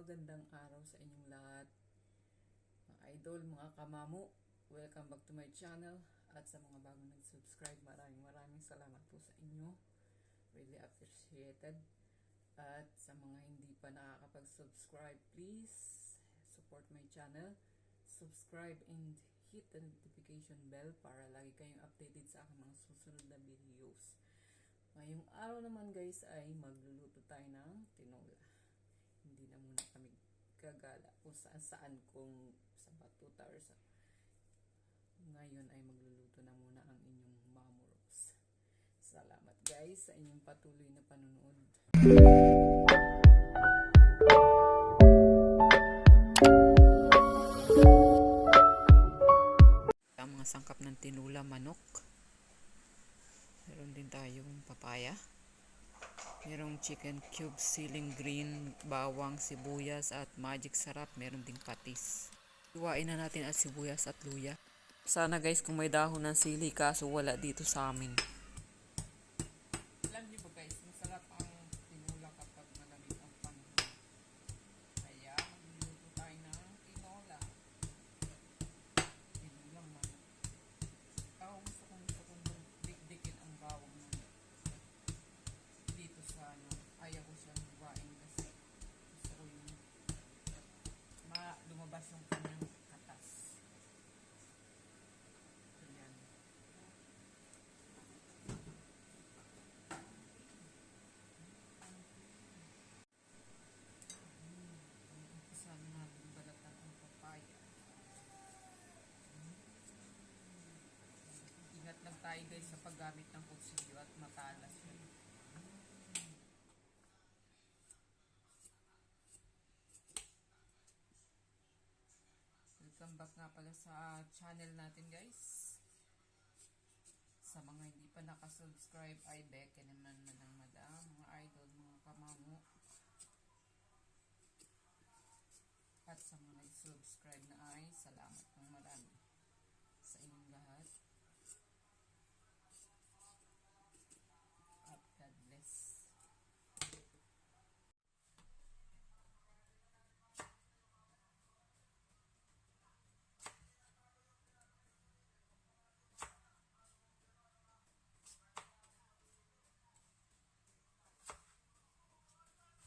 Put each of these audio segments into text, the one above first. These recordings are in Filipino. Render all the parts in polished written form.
magandang araw sa inyong lahat. Mga idol, mga kamamu, welcome back to my channel. At sa mga bagong nag-subscribe, maraming salamat po sa inyo. Really appreciated. At sa mga hindi pa nakakapag-subscribe, please support my channel. Subscribe and hit the notification bell para lagi kayong updated sa aking mga susunod na videos. Ngayong araw naman guys ay magluluto tayo ng tinola. Hindi na muna kami gagala kung saan kung sa batuta or sa... Ngayon ay magluluto na muna ang inyong Mamo Rose. Salamat guys sa inyong patuloy na panonood. Ang mga sangkap ng tinola, manok. Meron din tayong papaya. Merong chicken cube, ceiling green, bawang, sibuyas at magic sarap. Meron ding patis. Iwain na natin at sibuyas at luya. Sana guys kung may dahon ng sili kaso wala dito sa amin. Alam niyo ba guys, masarap ang tinola kapag malamig ang panahon. Kaya magluluto tayo ng tinola. Tinolang manok. Gusto kong dikdikin ang bawang manok. Dito sa ayaw ko siyang huwain kasi gusto ko yung lumabas yung kanyang katas. Ayan. Umpisa na natin balatan ang papaya. Ingat lang tayo guys sa paggamit ng kutsilyo at matalas yun. Welcome back nga pala sa channel natin guys. Sa mga hindi pa nakasubscribe ay beke naman ng madam, mga idol, mga kamamu. At sa mga nag-subscribe na ay salamat ng marami sa inyong lahat. At God bless.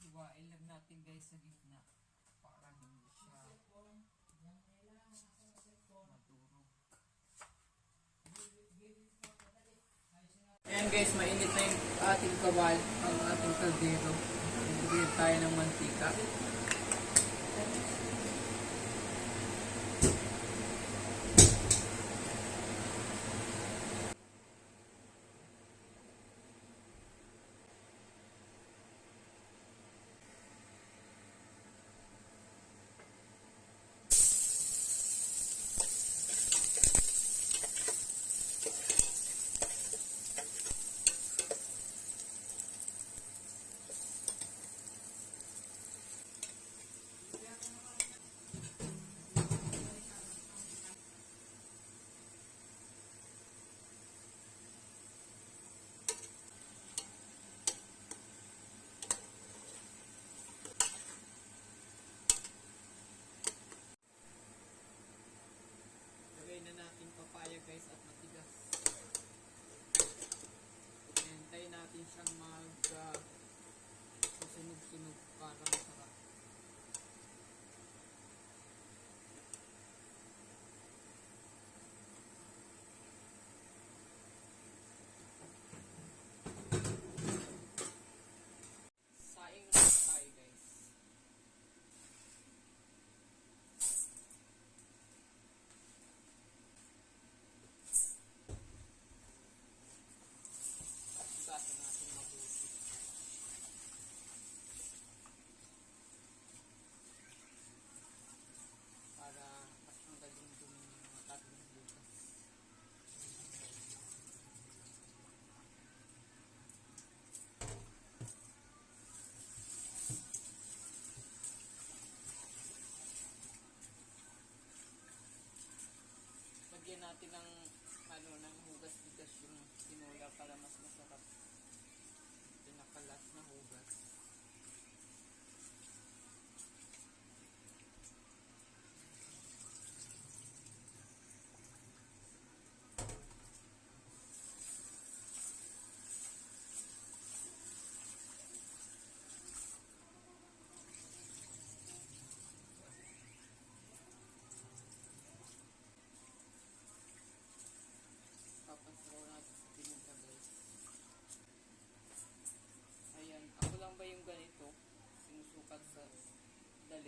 Hiwain lang natin guys sa gitna para hindi siya madurog. Ayan guys, mainit na yung ating kawal, ang ating kaldero. Bigyan tayo ng mantika.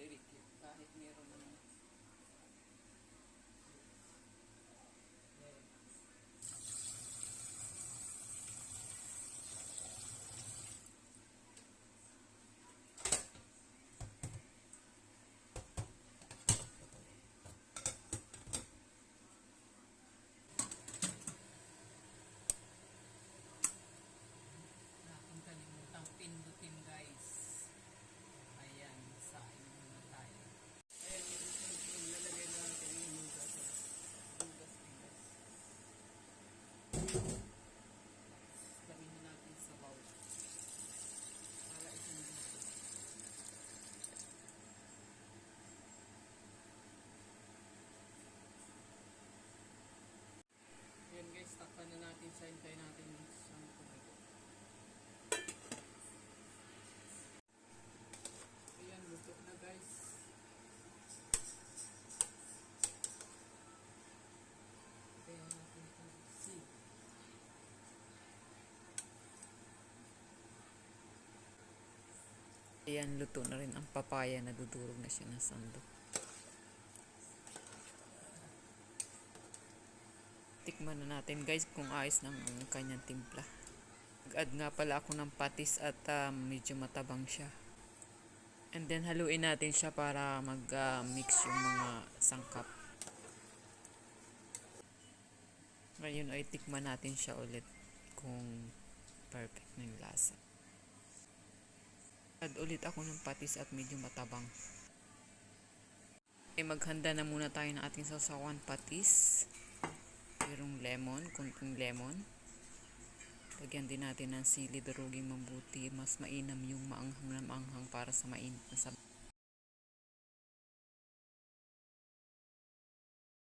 madidikit kahit meron naman. Natin kalimutang pindutin guys. Ayan, sain muna tayo. Ayan, yung lalagay na natin yung lugas. Lugas din guys. Lagay na natin sa bowl. Para isang luto. Ayan guys, takpan na natin siya. Hintayin natin yung isang tumago. Ayan, luto na guys. Kaya natin ito. See. Ayan, luto na rin ang papaya. Nadudurog na siya ng sando. Tikman na natin guys kung ayos ng kanyang timpla. Nag-add nga pala ako ng patis at medyo matabang siya. And then haluin natin siya para mag-mix yung mga sangkap. Ngayon ay tikman natin siya ulit kung perfect na yung lasa. Add ulit ako ng patis at medyo matabang. Maghanda na muna tayo ng ating sausawan patis. Mayroong lemon, kunting lemon. Lagyan din natin ng sili, durugin mabuti. Mas mainam yung maanghang na maanghang para sa mainit na